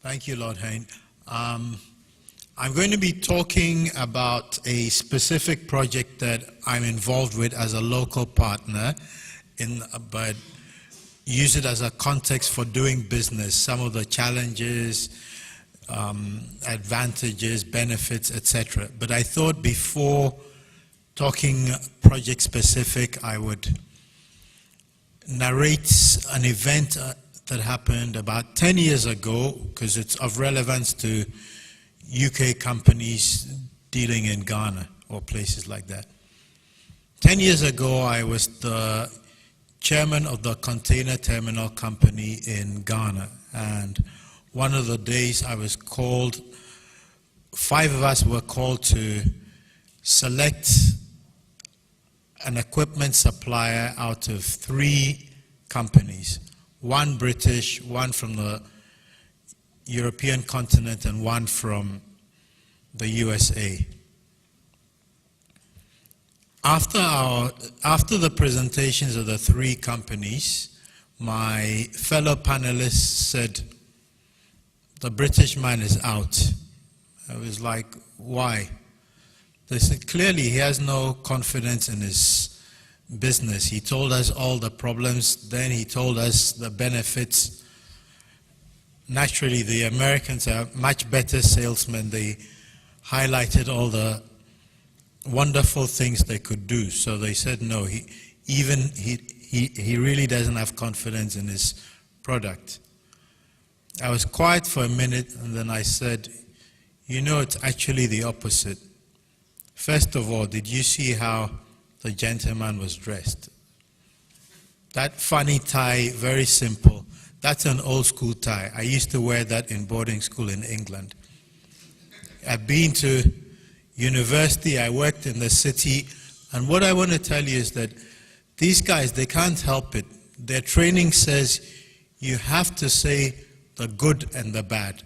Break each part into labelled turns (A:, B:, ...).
A: Thank you, Lord Hain. I'm going to be talking about a specific project that I'm involved with as a local partner, but use it as a context for doing business, some of the challenges, advantages, benefits, etc. But I thought before talking project specific, I would narrate an event that happened about 10 years ago, because it's of relevance to UK companies dealing in Ghana or places like that. 10 years ago, I was the chairman of the container terminal company in Ghana, and one of the days I was called, 5 of us were called to select an equipment supplier out of 3 companies, 1 British, 1 from the European continent, and 1 from the USA. After the presentations of the 3 companies, my fellow panelists said, the British man is out. I was like, why? They said, clearly he has no confidence in his business. He told us all the problems, then he told us the benefits. Naturally, the Americans are much better salesmen. They highlighted all the wonderful things they could do. So they said, no, he really doesn't have confidence in his product. I was quiet for a minute, and then I said, you know, it's actually the opposite. First of all, did you see how the gentleman was dressed? That funny tie, very simple. That's an old school tie. I used to wear that in boarding school in England. I've been to university, I worked in the city, and what I want to tell you is that these guys, they can't help it. Their training says you have to say the good and the bad.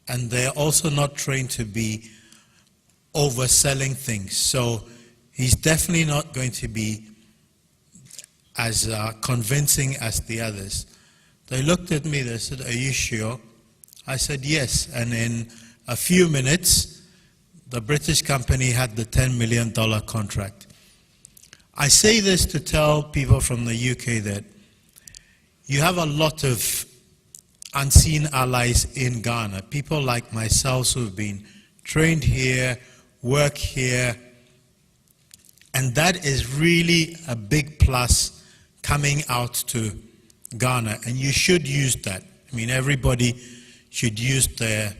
A: And they're also not trained to be overselling things. So he's definitely not going to be as convincing as the others. They looked at me, they said, are you sure? I said, yes. And in a few minutes, the British company had the $10 million contract. I say this to tell people from the UK that you have a lot of unseen allies in Ghana, people like myself who have been trained here, work here, and that is really a big plus coming out to Ghana, and you should use that. I mean, everybody should use their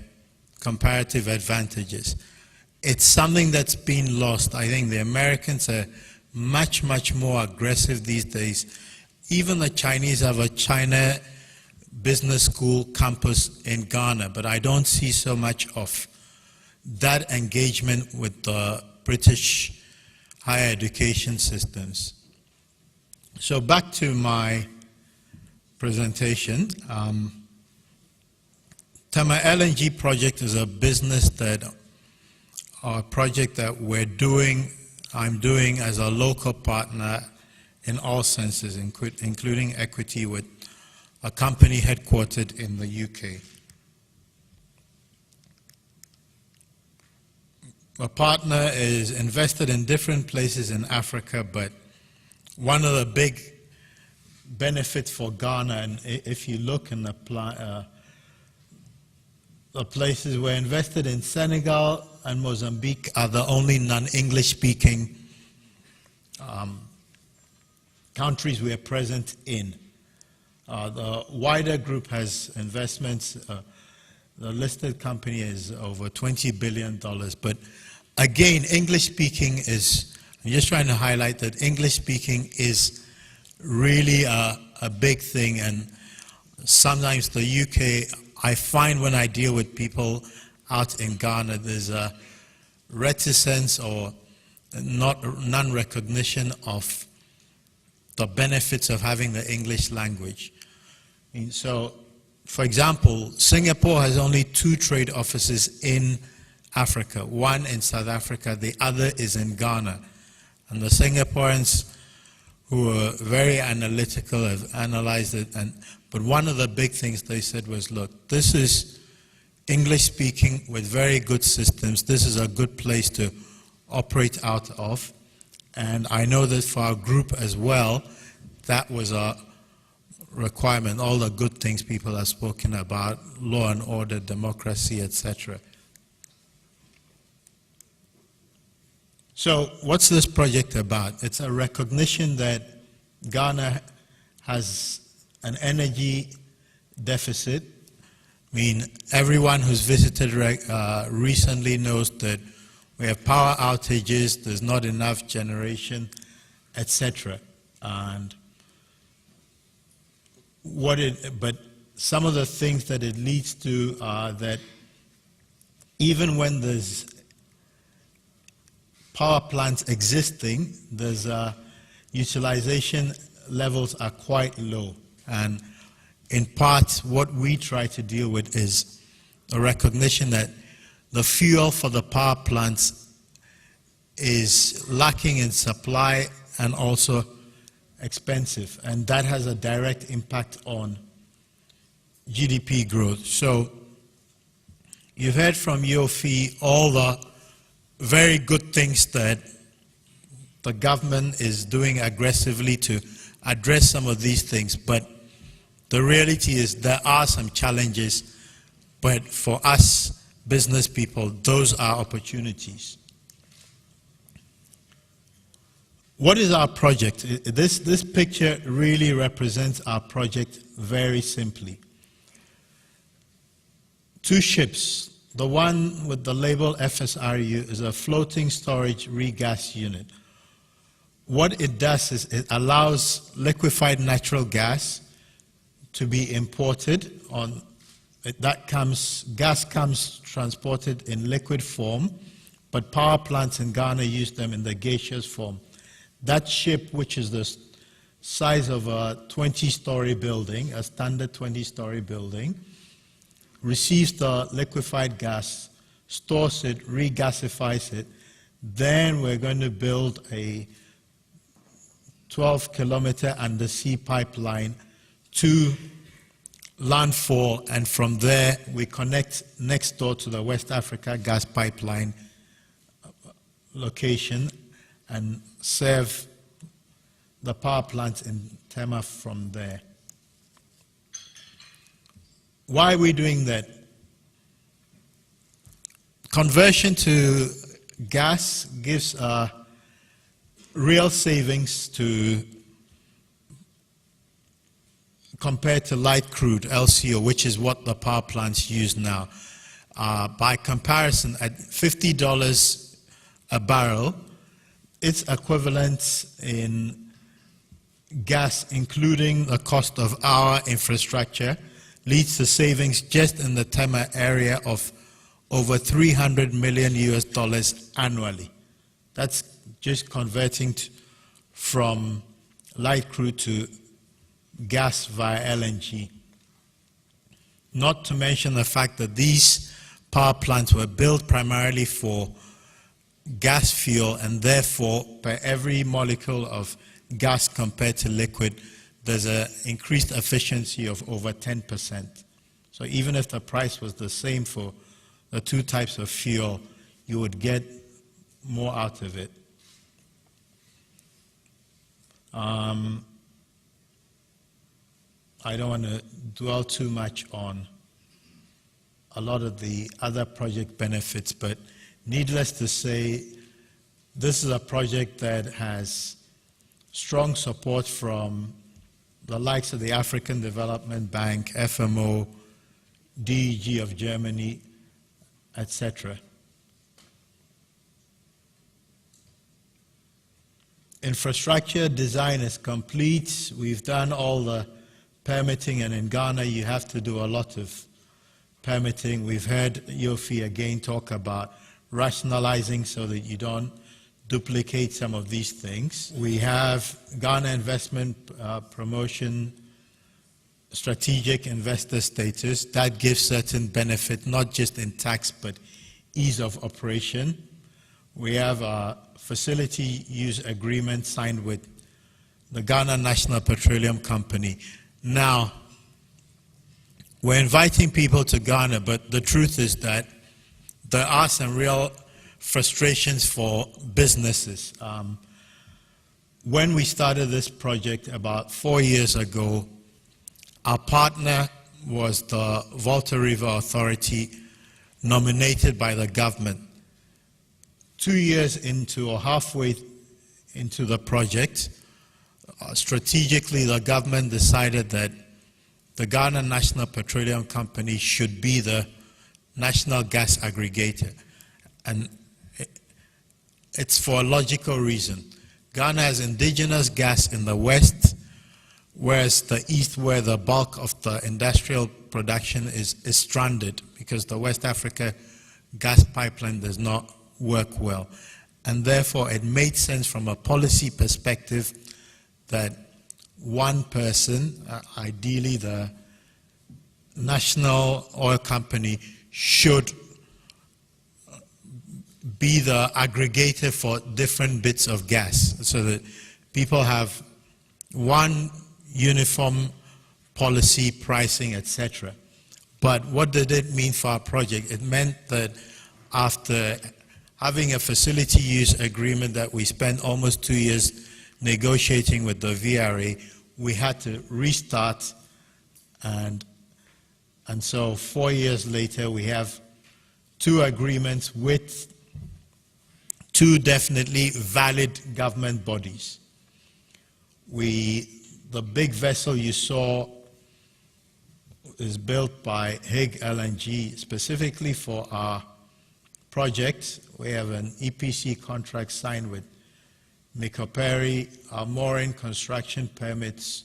A: comparative advantages. It's something that's been lost. I think the Americans are much, much more aggressive these days. Even the Chinese have a China business school campus in Ghana, but I don't see so much of that engagement with the British higher education systems. So back to my presentation. Tema LNG project is a business that, or a project that I'm doing as a local partner in all senses, including equity with a company headquartered in the UK. A partner is invested in different places in Africa, but one of the big benefits for Ghana, and if you look in the places we're invested in, Senegal and Mozambique are the only non-English speaking countries we are present in. The wider group has investments. The listed company is over $20 billion. But again, English speaking is, I'm just trying to highlight that English speaking is really a big thing. And sometimes the UK, I find when I deal with people out in Ghana, there's a reticence or non-recognition of the benefits of having the English language. And so, for example, Singapore has only 2 trade offices in Africa, one in South Africa, the other is in Ghana. And the Singaporeans, who are very analytical, have analyzed it. But one of the big things they said was, look, this is English speaking with very good systems. This is a good place to operate out of. And I know that for our group as well, that was a requirement, all the good things people have spoken about, law and order, democracy, etc. So what's this project about? It's a recognition that Ghana has an energy deficit. I mean, everyone who's visited recently knows that we have power outages, there's not enough generation, etc. And but some of the things that it leads to are that even when there's power plants existing, there's utilization levels are quite low. And in part, what we try to deal with is a recognition that the fuel for the power plants is lacking in supply and also expensive, and that has a direct impact on GDP growth. So you've heard from Yofi all the very good things that the government is doing aggressively to address some of these things, but the reality is there are some challenges, but for us business people, those are opportunities. What is our project? This picture really represents our project very simply. 2 ships. The one with the label FSRU is a floating storage regas unit. What it does is it allows liquefied natural gas to be imported on gas comes transported in liquid form, but power plants in Ghana use them in the gaseous form. That ship, which is the size of a 20-story building, a standard 20-story building, receives the liquefied gas, stores it, regasifies it. Then we're going to build a 12-kilometer undersea pipeline to landfall, and from there we connect next door to the West Africa gas pipeline location and serve the power plants in Tema from there. Why are we doing that? Conversion to gas gives real savings compared to light crude, LCO, which is what the power plants use now. By comparison, at $50 a barrel, its equivalent in gas, including the cost of our infrastructure, leads to savings just in the Tema area of over $300 million annually. That's just converting from light crude to gas via LNG. Not to mention the fact that these power plants were built primarily for gas fuel, and therefore per every molecule of gas compared to liquid, there's an increased efficiency of over 10%. So even if the price was the same for the 2 types of fuel, you would get more out of it. I don't want to dwell too much on a lot of the other project benefits, but needless to say, this is a project that has strong support from the likes of the African Development Bank, FMO, DEG of Germany, etc. Infrastructure design is complete. We've done all the permitting, and in Ghana you have to do a lot of permitting. We've heard Yofi again talk about rationalizing so that you don't duplicate some of these things. We have Ghana Investment Promotion Strategic Investor Status. That gives certain benefit, not just in tax, but ease of operation. We have a facility use agreement signed with the Ghana National Petroleum Company. Now, we're inviting people to Ghana, but the truth is that there are some real frustrations for businesses. When we started this project about 4 years ago, our partner was the Volta River Authority, nominated by the government. 2 years into or halfway into the project, strategically the government decided that the Ghana National Petroleum Company should be the national gas aggregator. And it's for a logical reason. Ghana has indigenous gas in the west, whereas the east, where the bulk of the industrial production is stranded because the West Africa gas pipeline does not work well. And therefore it made sense from a policy perspective that one person, ideally the national oil company, should be the aggregator for different bits of gas so that people have one uniform policy, pricing, etc. But what did it mean for our project? It meant that after having a facility use agreement that we spent almost 2 years negotiating with the VRA, we had to restart, and so 4 years later we have 2 agreements with 2 definitely valid government bodies. The big vessel you saw is built by Hague LNG specifically for our project. We have an EPC contract signed with Mikoperi, our mooring construction permits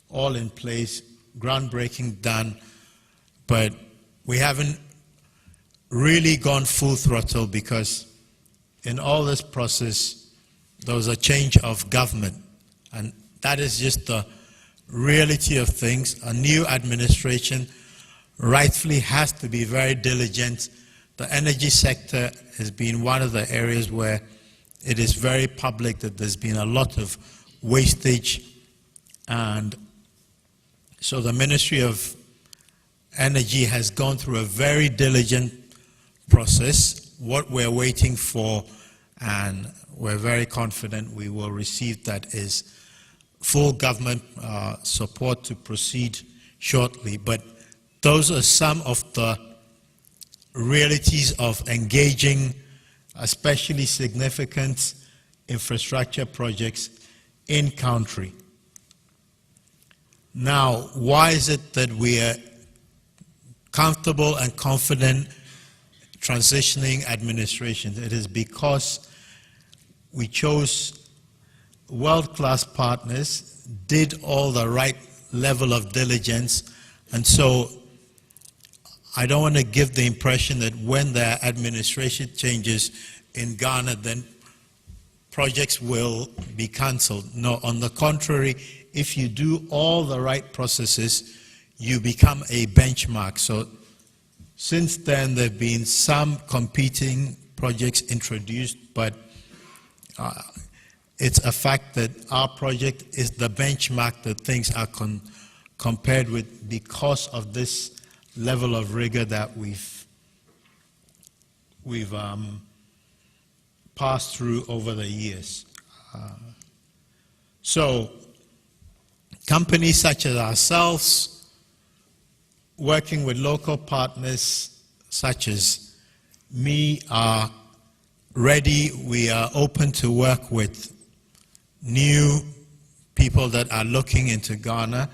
A: all in place, groundbreaking done, but we haven't really gone full throttle because in all this process there was a change of government, and that is just the reality of things. A new administration rightfully has to be very diligent. The energy sector has been one of the areas where it is very public that there's been a lot of wastage, and so the Ministry of Energy has gone through a very diligent process. What we're waiting for, and we're very confident we will receive, that is full government support to proceed shortly. But those are some of the realities of engaging especially significant infrastructure projects in country. Now, why is it that we are comfortable and confident transitioning administration? It is because we chose world-class partners, did all the right level of diligence, and so I don't want to give the impression that when there are administration changes in Ghana, then projects will be cancelled. No, on the contrary, if you do all the right processes, you become a benchmark. So since then, there have been some competing projects introduced, but it's a fact that our project is the benchmark that things are compared with because of this level of rigor that we've passed through over the years. So companies such as ourselves, working with local partners such as me, are ready. We are open to work with new people that are looking into Ghana.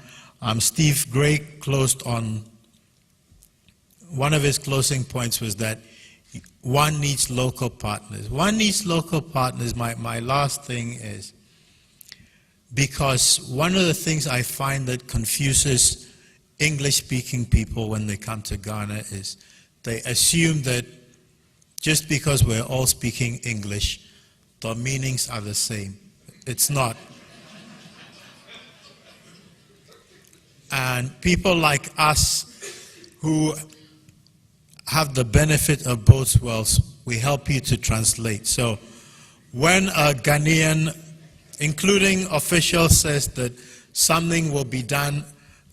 A: Steve Gray closed on, one of his closing points was that one needs local partners. One needs local partners. My last thing is, because one of the things I find that confuses English-speaking people when they come to Ghana is they assume that just because we're all speaking English, the meanings are the same. It's not. And people like us who have the benefit of both worlds, we help you to translate. So when a Ghanaian, including officials, says that something will be done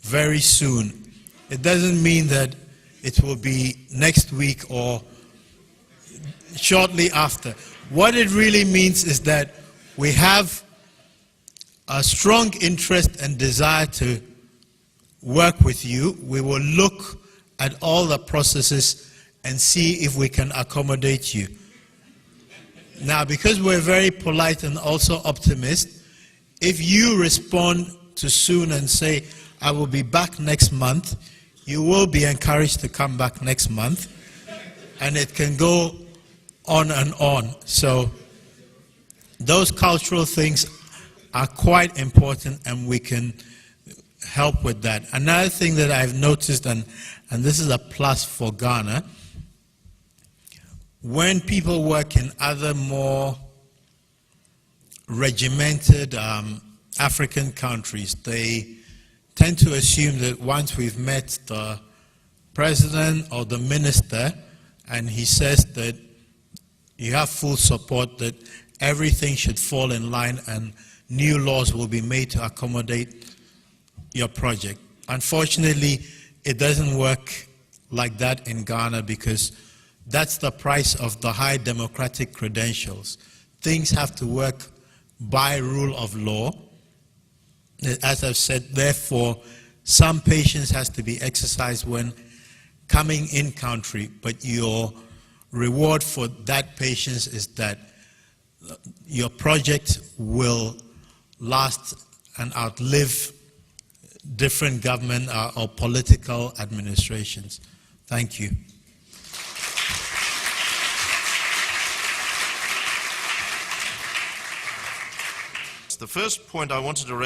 A: very soon, It doesn't mean that it will be next week or shortly after. What it really means is that we have a strong interest and desire to work with you. We will look at all the processes and see if we can accommodate you. Now, because we're very polite and also optimist, if you respond too soon and say, I will be back next month, you will be encouraged to come back next month, and it can go on and on. So those cultural things are quite important, and we can help with that. Another thing that I've noticed, and this is a plus for Ghana, when people work in other more regimented African countries, they tend to assume that once we've met the president or the minister and he says that you have full support, that everything should fall in line and new laws will be made to accommodate your project. Unfortunately, it doesn't work like that in Ghana, because that's the price of the high democratic credentials. Things have to work by rule of law. As I've said, therefore, some patience has to be exercised when coming in country, but your reward for that patience is that your project will last and outlive different government or political administrations. Thank you.
B: The first point I wanted to raise